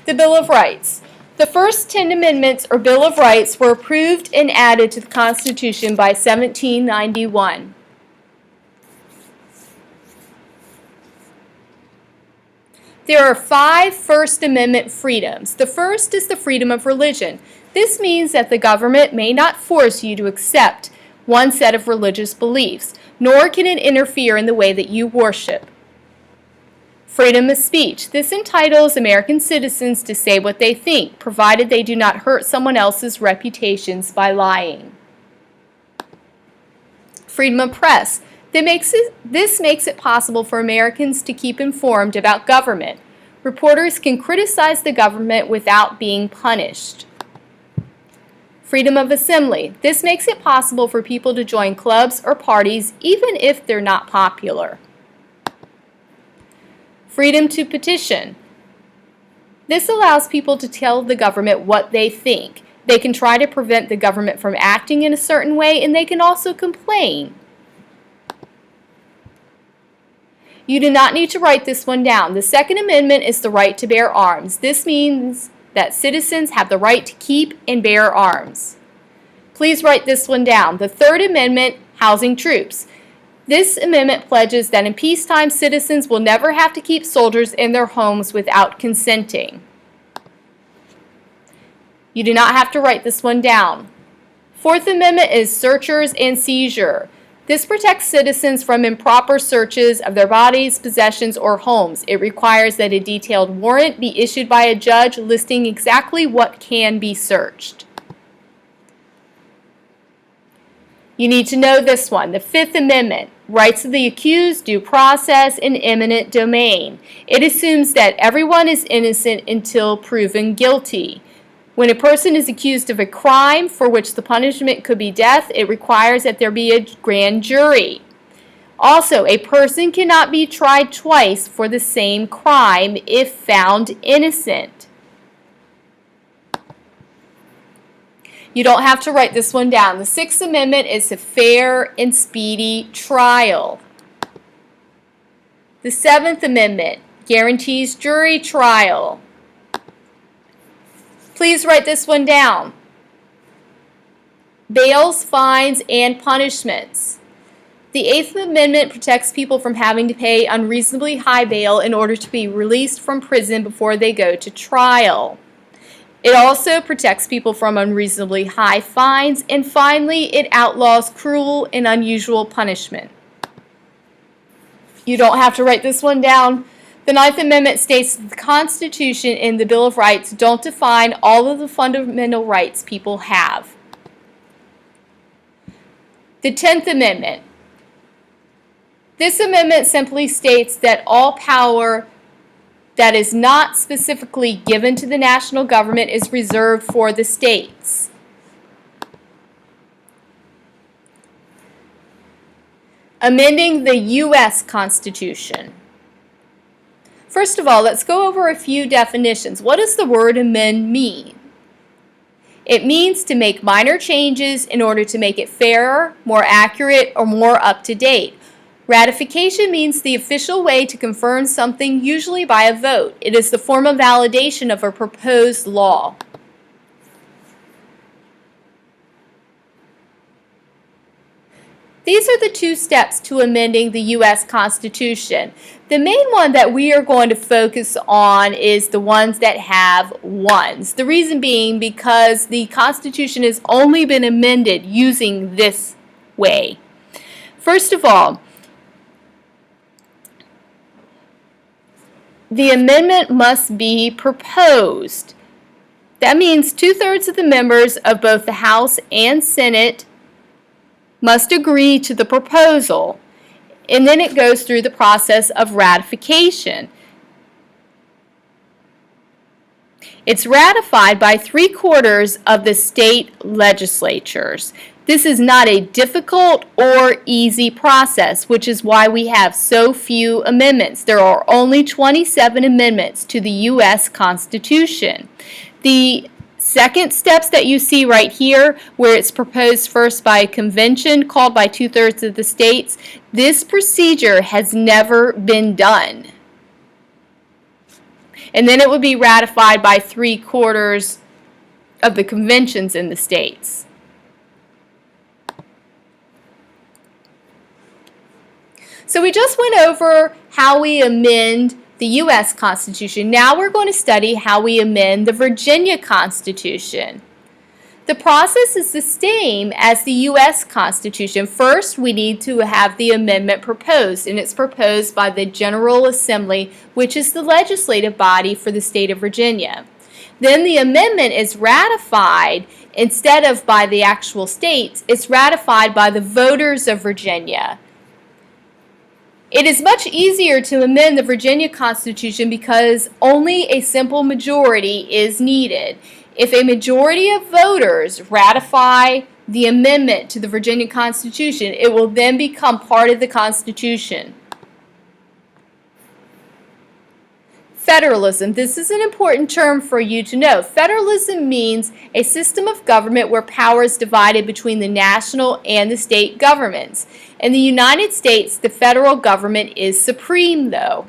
The Bill of Rights. The first 10 amendments or Bill of Rights were approved and added to the Constitution by 1791. There are 5 First Amendment freedoms. The first is the freedom of religion. This means that the government may not force you to accept one set of religious beliefs, nor can it interfere in the way that you worship. Freedom of speech. This entitles American citizens to say what they think, provided they do not hurt someone else's reputations by lying. Freedom of press. This makes it possible for Americans to keep informed about government. Reporters can criticize the government without being punished. Freedom of assembly. This makes it possible for people to join clubs or parties even if they're not popular. Freedom to petition. This allows people to tell the government what they think. They can try to prevent the government from acting in a certain way, and they can also complain. You do not need to write this one down. The Second Amendment is the right to bear arms. This means that citizens have the right to keep and bear arms. Please write this one down. The Third Amendment, housing troops. This amendment pledges that in peacetime, citizens will never have to keep soldiers in their homes without consenting. You do not have to write this one down. Fourth Amendment is searchers and seizure. This protects citizens from improper searches of their bodies, possessions, or homes. It requires that a detailed warrant be issued by a judge listing exactly what can be searched. You need to know this one. The Fifth Amendment, rights of the accused, due process, and eminent domain. It assumes that everyone is innocent until proven guilty. When a person is accused of a crime for which the punishment could be death, it requires that there be a grand jury. Also, a person cannot be tried twice for the same crime if found innocent. You don't have to write this one down. The Sixth Amendment is a fair and speedy trial. The Seventh Amendment guarantees jury trial. Please write this one down. Bails, fines, and punishments. The Eighth Amendment protects people from having to pay unreasonably high bail in order to be released from prison before they go to trial. It also protects people from unreasonably high fines, and finally, it outlaws cruel and unusual punishment. You don't have to write this one down. The Ninth Amendment states that the Constitution and the Bill of Rights don't define all of the fundamental rights people have. The 10th Amendment. This amendment simply states that all power that is not specifically given to the national government is reserved for the states. Amending the U.S. Constitution. First of all, let's go over a few definitions. What does the word amend mean? It means to make minor changes in order to make it fairer, more accurate, or more up-to-date. Ratification means the official way to confirm something, usually by a vote. It is the form of validation of a proposed law. These are the 2 steps to amending the U.S. Constitution. The main one that we are going to focus on is the ones that have ones. The reason being because the Constitution has only been amended using this way. First of all, the amendment must be proposed. That means 2/3 of the members of both the House and Senate must agree to the proposal, and then it goes through the process of ratification. It's ratified by 3/4 of the state legislatures. This is not a difficult or easy process, which is why we have so few amendments. There are only 27 amendments to the U.S. Constitution. The second steps that you see right here, where it's proposed first by a convention called by 2/3 of the states, this procedure has never been done. And then it would be ratified by 3/4 of the conventions in the states. So we just went over how we amend the U.S. Constitution. Now we're going to study how we amend the Virginia Constitution. The process is the same as the U.S. Constitution. First, we need to have the amendment proposed, and it's proposed by the General Assembly, which is the legislative body for the state of Virginia. Then the amendment is ratified instead of by the actual states. It's ratified by the voters of Virginia. It is much easier to amend the Virginia Constitution because only a simple majority is needed. If a majority of voters ratify the amendment to the Virginia Constitution, it will then become part of the Constitution. Federalism. This is an important term for you to know. Federalism means a system of government where power is divided between the national and the state governments. In the United States, the federal government is supreme, though.